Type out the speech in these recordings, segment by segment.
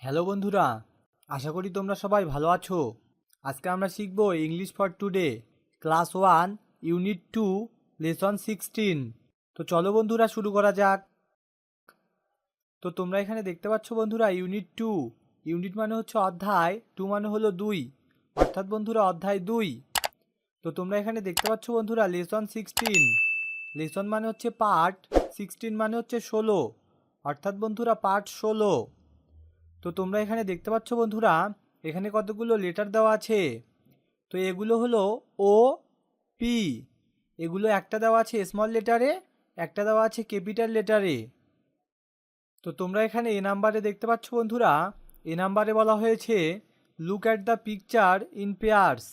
Hello বন্ধুরা, আশা করি তোমরা সবাই ভালো আছো। আজকে আমরা শিখব English for today class 1 unit 2 lesson 16। তো চলো বন্ধুরা শুরু করা যাক। তো তোমরা এখানে দেখতে পাচ্ছ বন্ধুরা ইউনিট 2। ইউনিট মানে হচ্ছে অধ্যায়, 2 মানে হলো 2, অর্থাৎ বন্ধুরা অধ্যায় 2। তো তোমরা এখানে দেখতে পাচ্ছ বন্ধুরা লেসন 16। লেসন মানে হচ্ছে পার্ট, 16 মানে হচ্ছে 16, অর্থাৎ বন্ধুরা পার্ট 16। তো তোমরা এখানে দেখতে পাচ্ছ বন্ধুরা এখানে কতগুলো লেটার দেওয়া আছে। তো এগুলো হলো ও পি। এগুলো একটা দেওয়া আছে স্মল লেটারে, একটা দেওয়া আছে ক্যাপিটাল লেটারে। তো তোমরা এখানে এ নাম্বারে দেখতে পাচ্ছ বন্ধুরা, এ নাম্বারে বলা হয়েছে look at the picture in pairs.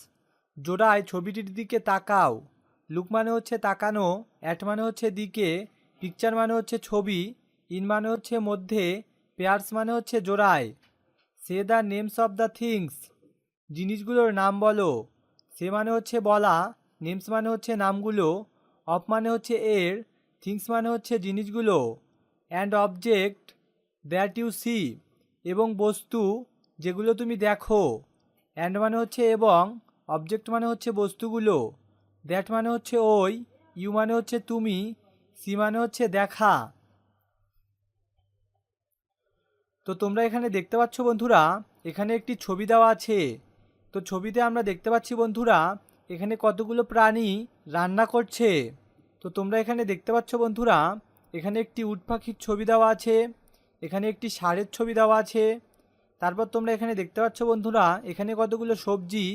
জোড়ায় ছবিটির দিকে তাকাও। লুক মানে হচ্ছে তাকানো, অ্যাট মানে হচ্ছে দিকে, পিকচার মানে হচ্ছে ছবি, ইন মানে হচ্ছে মধ্যে, পেয়ার্স মানে হচ্ছে জোড়ায়। Say the names of the things. জিনিসগুলোর নাম বলো। সে মানে হচ্ছে বলা, নেমস মানে হচ্ছে নামগুলো, অফ মানে হচ্ছে এর, থিংস মানে হচ্ছে জিনিসগুলো, and object that you see, এবং বস্তু যেগুলো তুমি দেখো। অ্যান্ড মানে হচ্ছে এবং, অবজেক্ট মানে হচ্ছে বস্তুগুলো, দ্যাট মানে হচ্ছে ওই, ইউ মানে হচ্ছে তুমি, সি মানে হচ্ছে দেখা। তো তোমরা এখানে দেখতে পাচ্ছ বন্ধুরা এখানে একটি ছবি দেওয়া আছে। তো ছবিতে আমরা দেখতে পাচ্ছি বন্ধুরা এখানে কতগুলো প্রাণী রান্না করছে। তো তোমরা এখানে দেখতে পাচ্ছ বন্ধুরা এখানে একটি উট পাখির ছবি দেওয়া আছে, এখানে একটি ষাঁড়ের ছবি দেওয়া আছে। তারপর তোমরা এখানে দেখতে পাচ্ছ বন্ধুরা এখানে কতগুলো সবজি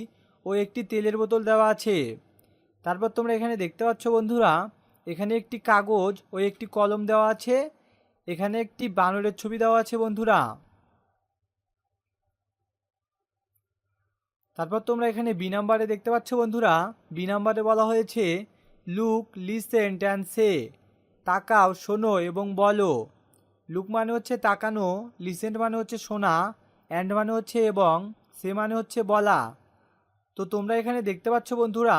ও একটি তেলের বোতল দেওয়া আছে। তারপর তোমরা এখানে দেখতে পাচ্ছ বন্ধুরা এখানে একটি কাগজ ও একটি কলম দেওয়া আছে, এখানে একটি বানরের ছবি দেওয়া আছে বন্ধুরা। তারপর তোমরা এখানে বি নাম্বারে দেখতে পাচ্ছ বন্ধুরা, বি নাম্বারে বলা হয়েছে লুক লিসেন অ্যান্ড সে। তাকাও, শোনো এবং বলো। লুক মানে হচ্ছে তাকানো, লিসেন মানে হচ্ছে শোনা, অ্যান্ড মানে হচ্ছে এবং, সে মানে হচ্ছে বলা। তো তোমরা এখানে দেখতে পাচ্ছ বন্ধুরা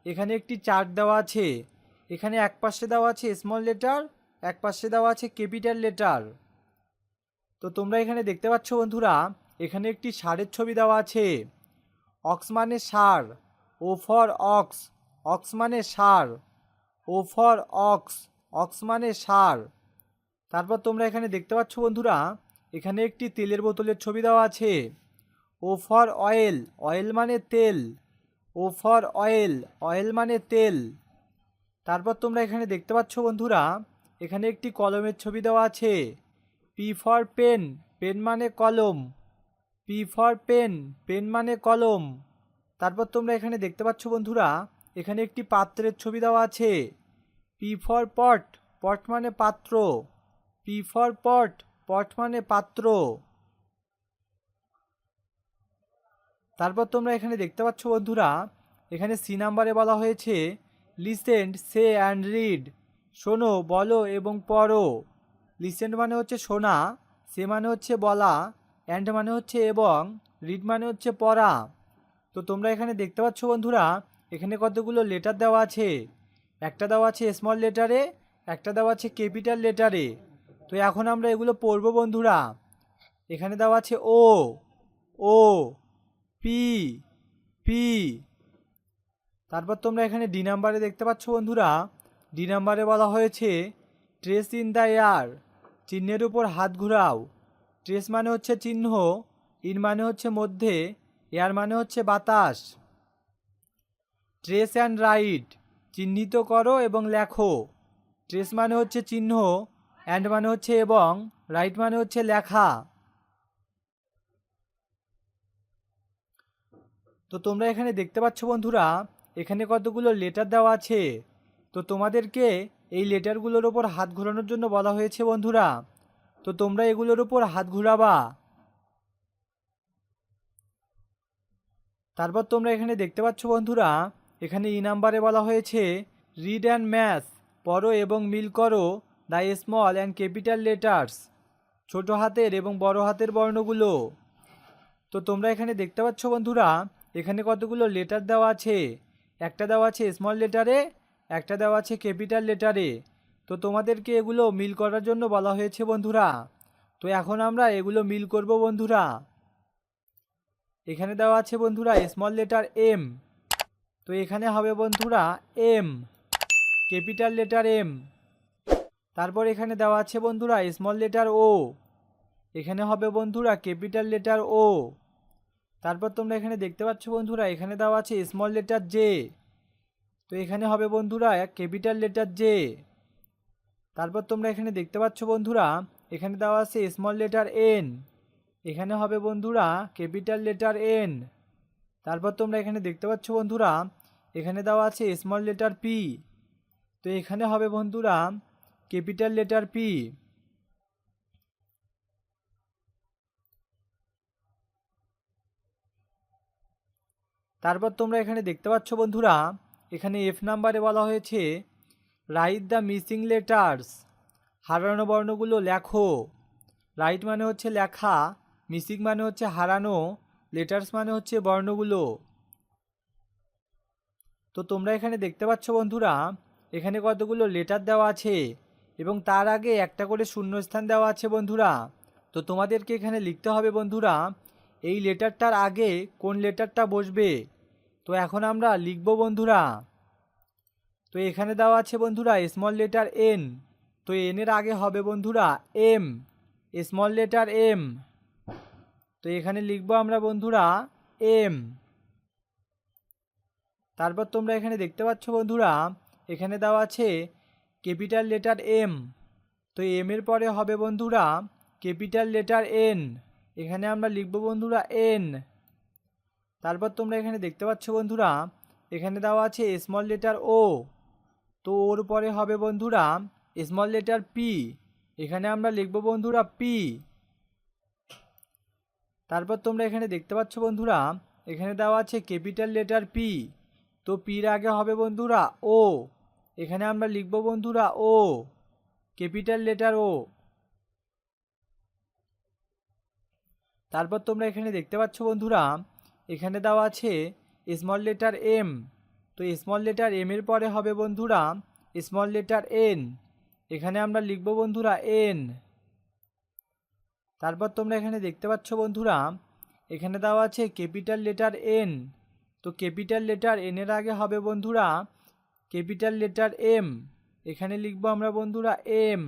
এখানে একটি চার্ট দেওয়া আছে। এখানে এক পাশে দেওয়া আছে স্মল লেটার, এক পাশে দেওয়া আছে ক্যাপিটাল লেটার। তো তোমরা এখানে দেখতে পাচ্ছ বন্ধুরা এখানে একটি ষাঁড়ের ছবি দেওয়া আছে। অক্স মানে ষাঁড়, ও ফর অক্স, অক্স মানে ষাঁড়, ও ফর অক্স, অক্স মানে ষাঁড়। তারপর তোমরা এখানে দেখতে পাচ্ছ বন্ধুরা এখানে একটি তেলের বোতলের ছবি দেওয়া আছে। ও ফর অয়েল, অয়েল মানে তেল, ও ফর অয়েল, অয়েল মানে তেল। তারপর তোমরা এখানে দেখতে পাচ্ছ বন্ধুরা এখানে একটি কলমের ছবি দেওয়া আছে। পি ফর পেন, পেন মানে কলম, পি ফর পেন, পেন মানে কলম। তারপর তোমরা এখানে দেখতে পাচ্ছ বন্ধুরা এখানে একটি পাত্রের ছবি দেওয়া আছে। পি ফর পট, পট মানে পাত্র, পি ফর পট, পট মানে পাত্র। তারপর তোমরা এখানে দেখতে পাচ্ছ বন্ধুরা এখানে সি নাম্বারে বলা হয়েছে লিসেন্ট সে অ্যান্ড রিড। শোনো, বলো এবং পড়ো। লিসেন্ট মানে হচ্ছে শোনা, সে মানে হচ্ছে বলা, অ্যান্ড মানে হচ্ছে এবং, রিড মানে হচ্ছে পড়া। তো তোমরা এখানে দেখতে পাচ্ছ বন্ধুরা এখানে কতগুলো লেটার দেওয়া আছে। একটা দেওয়া আছে স্মল লেটারে, একটা দেওয়া আছে ক্যাপিটাল লেটারে। তো এখন আমরা এগুলো পড়বো বন্ধুরা। এখানে দেওয়া আছে ও, ও, পি, পি। তারপর তোমরা এখানে ডি নাম্বারে দেখতে পাচ্ছ বন্ধুরা ডি নাম্বারে বলা হয়েছে ট্রেস ইন দ্য এয়ার। চিহ্নের উপর হাত ঘুরাও। ট্রেস মানে হচ্ছে চিহ্ন, ইন মানে হচ্ছে মধ্যে, এয়ার মানে হচ্ছে বাতাস। ট্রেস অ্যান্ড রাইট, চিহ্নিত করো এবং লেখো। ট্রেস মানে হচ্ছে চিহ্ন, অ্যান্ড মানে হচ্ছে এবং, রাইট মানে হচ্ছে লেখা। তো তোমরা এখানে দেখতে পাচ্ছ বন্ধুরা এখানে কতগুলো লেটার দেওয়া আছে। তো তোমাদেরকে এই লেটারগুলোর ওপর হাত ঘোরানোর জন্য বলা হয়েছে বন্ধুরা। তো তোমরা এগুলোর উপর হাত ঘুরাবা। তারপর তোমরা এখানে দেখতে পাচ্ছ বন্ধুরা এখানে ই নাম্বারে বলা হয়েছে রিড অ্যান্ড ম্যাথ। পড়ো এবং মিল করো the small and capital letters. ছোট হাতের এবং বড় হাতের বর্ণগুলো। তো তোমরা এখানে দেখতে পাচ্ছ বন্ধুরা এখানে কতগুলো লেটার দেওয়া আছে। একটা দেওয়া আছে স্মল লেটারে, একটা দেওয়া আছে ক্যাপিটাল লেটারে। তো তোমাদেরকে এগুলো মিল করার জন্য বলা হয়েছে বন্ধুরা। তো তো এখন আমরা এগুলো মিল করব বন্ধুরা। এখানে দেওয়া আছে বন্ধুরা স্মল লেটার এম, তো এখানে হবে বন্ধুরা এম, ক্যাপিটাল লেটার এম। তারপর এখানে দেওয়া আছে বন্ধুরা স্মল লেটার ও, এখানে হবে বন্ধুরা ক্যাপিটাল লেটার ও। তারপর তোমরা এখানে দেখতে পাচ্ছ বন্ধুরা এখানে দেওয়া আছে স্মল লেটার জে, তো এখানে হবে বন্ধুরা ক্যাপিটাল লেটার জে। তারপর তোমরা এখানে দেখতে পাচ্ছ বন্ধুরা এখানে দেওয়া আছে স্মল লেটার এন, এখানে হবে বন্ধুরা ক্যাপিটাল লেটার এন। তারপর তোমরা এখানে দেখতে পাচ্ছ বন্ধুরা এখানে দেওয়া আছে স্মল লেটার পি, তো এখানে হবে বন্ধুরা ক্যাপিটাল লেটার পি। তারপর তোমরা এখানে দেখতে পাচ্ছ বন্ধুরা এখানে এফ নাম্বারে বলা হয়েছে রাইট দ্য মিসিং লেটার্স, হারানো বর্ণগুলো লেখো। রাইট মানে হচ্ছে লেখা, মিসিং মানে হচ্ছে হারানো, লেটার্স মানে হচ্ছে বর্ণগুলো। তো তোমরা এখানে দেখতে পাচ্ছ বন্ধুরা এখানে কতগুলো লেটার দেওয়া আছে এবং তার আগে একটা করে শূন্যস্থান দেওয়া আছে বন্ধুরা। তো তোমাদেরকে এখানে লিখতে হবে বন্ধুরা এই লেটারটার আগে কোন লেটারটা বসবে। তো এখন আমরা লিখব বন্ধুরা। তো এখানে দেওয়া আছে বন্ধুরা স্মল লেটার এন, তো এনের আগে হবে বন্ধুরা এম, স্মল লেটার এম। তো এখানে লিখব আমরা বন্ধুরা এম। তারপর তোমরা এখানে দেখতে পাচ্ছ বন্ধুরা এখানে দেওয়া আছে ক্যাপিটাল লেটার এম, তো এম এর পরে হবে বন্ধুরা ক্যাপিটাল লেটার এন, এখানে আমরা লিখব বন্ধুরা এন। তারপর তোমরা এখানে দেখতে পাচ্ছ বন্ধুরা এখানে দেওয়া আছে স্মল লেটার ও, তো ওর পরে হবে বন্ধুরা স্মল লেটার পি, এখানে আমরা লিখব বন্ধুরা পি। তারপর তোমরা এখানে দেখতে পাচ্ছ বন্ধুরা এখানে দেওয়া আছে ক্যাপিটাল লেটার পি, তো পির আগে হবে বন্ধুরা ও, এখানে আমরা লিখব বন্ধুরা ও, ক্যাপিটাল লেটার ও। তারপর তোমরা এখানে দেখতে পাচ্ছ বন্ধুরা এখানে দেওয়া আছে স্মল লেটার এম, তো স্মল লেটার এম এর পরে হবে বন্ধুরা স্মল লেটার এন, এখানে আমরা লিখব বন্ধুরা এন। তারপর তোমরা এখানে দেখতে পাচ্ছ বন্ধুরা এখানে দেওয়া আছে ক্যাপিটাল লেটার এন, তো ক্যাপিটাল লেটার এন এর আগে হবে বন্ধুরা ক্যাপিটাল লেটার এম, এখানে লিখব আমরা বন্ধুরা এম।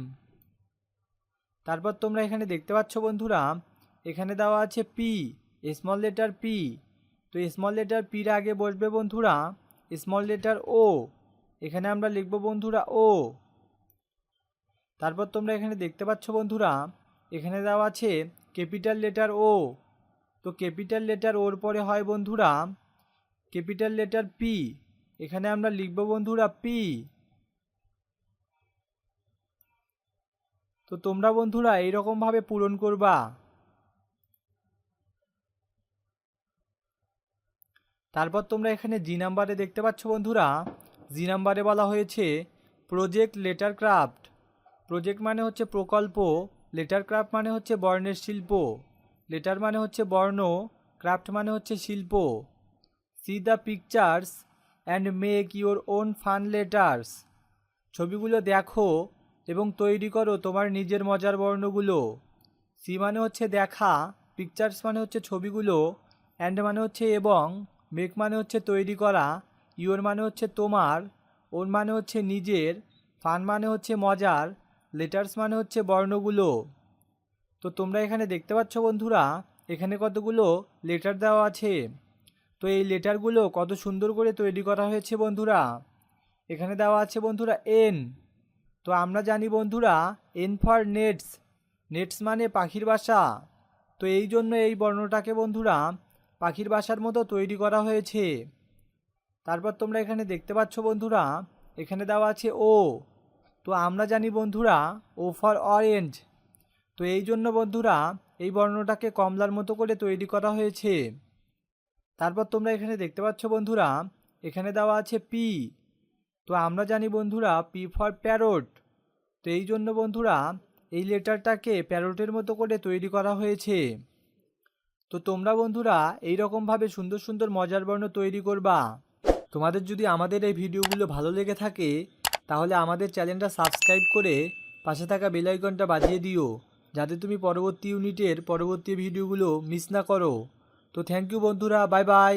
তারপর তোমরা এখানে দেখতে পাচ্ছ বন্ধুরা এখানে দেওয়া আছে পি, স্মল লেটার পি, তো স্মল লেটার পির আগে বসবে বন্ধুরা স্মল লেটার ও, এখানে আমরা লিখব বন্ধুরা ও। তারপর তোমরা এখানে দেখতে পাচ্ছ বন্ধুরা এখানে দেওয়া আছে ক্যাপিটাল লেটার ও, তো ক্যাপিটাল লেটার ওর পরে হয় বন্ধুরা ক্যাপিটাল লেটার পি, এখানে আমরা লিখব বন্ধুরা পি। তো তোমরা বন্ধুরা এইরকমভাবে পূরণ করবা। তারপর তোমরা এখানে জি নাম্বারে দেখতে পাচ্ছ বন্ধুরা জি নাম্বারে বলা হয়েছে প্রজেক্ট লেটার ক্রাফট, প্রজেক্ট মানে হচ্ছে প্রকল্প, লেটার ক্রাফট মানে হচ্ছে বর্ণের শিল্প, লেটার মানে হচ্ছে বর্ণ, ক্রাফট মানে হচ্ছে শিল্প। C the pictures and make your own fun letters, ছবিগুলো দেখো এবং তৈরি করো তোমার নিজের মজার বর্ণগুলো। সি মানে হচ্ছে দেখা, পিকচার্স মানে হচ্ছে ছবিগুলো, অ্যান্ড মানে হচ্ছে এবং, মেক মানে হচ্ছে তৈরি করা, ইউর মানে হচ্ছে তোমার, ওন মানে হচ্ছে নিজের, ফান মানে হচ্ছে মজার, লেটার্স মানে হচ্ছে বর্ণগুলো। তো তোমরা এখানে দেখতে পাচ্ছ বন্ধুরা এখানে কতগুলো লেটার দেওয়া আছে, তো এই লেটারগুলো কত সুন্দর করে তৈরি করা হয়েছে বন্ধুরা। এখানে দেওয়া আছে বন্ধুরা এন, তো আমরা জানি বন্ধুরা এন ফর নেটস, নেটস মানে পাখির বাসা, তো এই জন্য এই বর্ণটাকে বন্ধুরা পাখির বাসার মতো তৈরি করা হয়েছে। তারপর তোমরা এখানে দেখতে পাচ্ছ বন্ধুরা এখানে দেওয়া আছে ও, তো আমরা জানি বন্ধুরা ও ফর অরেঞ্জ, তো এই জন্য বন্ধুরা এই বর্ণটাকে কমলার মতো করে তৈরি করা হয়েছে। তারপর তোমরা এখানে দেখতে পাচ্ছ বন্ধুরা এখানে দেওয়া আছে পি, তো আমরা জানি বন্ধুরা পি ফর প্যারট, তো এই জন্য বন্ধুরা এই লেটারটাকে প্যারটের মতো করে তৈরি করা হয়েছে। তো তোমরা বন্ধুরা এই রকমভাবে সুন্দর সুন্দর মজার বর্ণ তৈরি করবা। তোমাদের যদি আমাদের এই ভিডিওগুলো ভালো লেগে থাকে তাহলে আমাদের চ্যানেলটা সাবস্ক্রাইব করে পাশে থাকা বেল আইকনটা বাজিয়ে দিও, যাতে তুমি পরবর্তী ইউনিটের পরবর্তী ভিডিওগুলো মিস না করো। তো থ্যাংক ইউ বন্ধুরা, বাই বাই।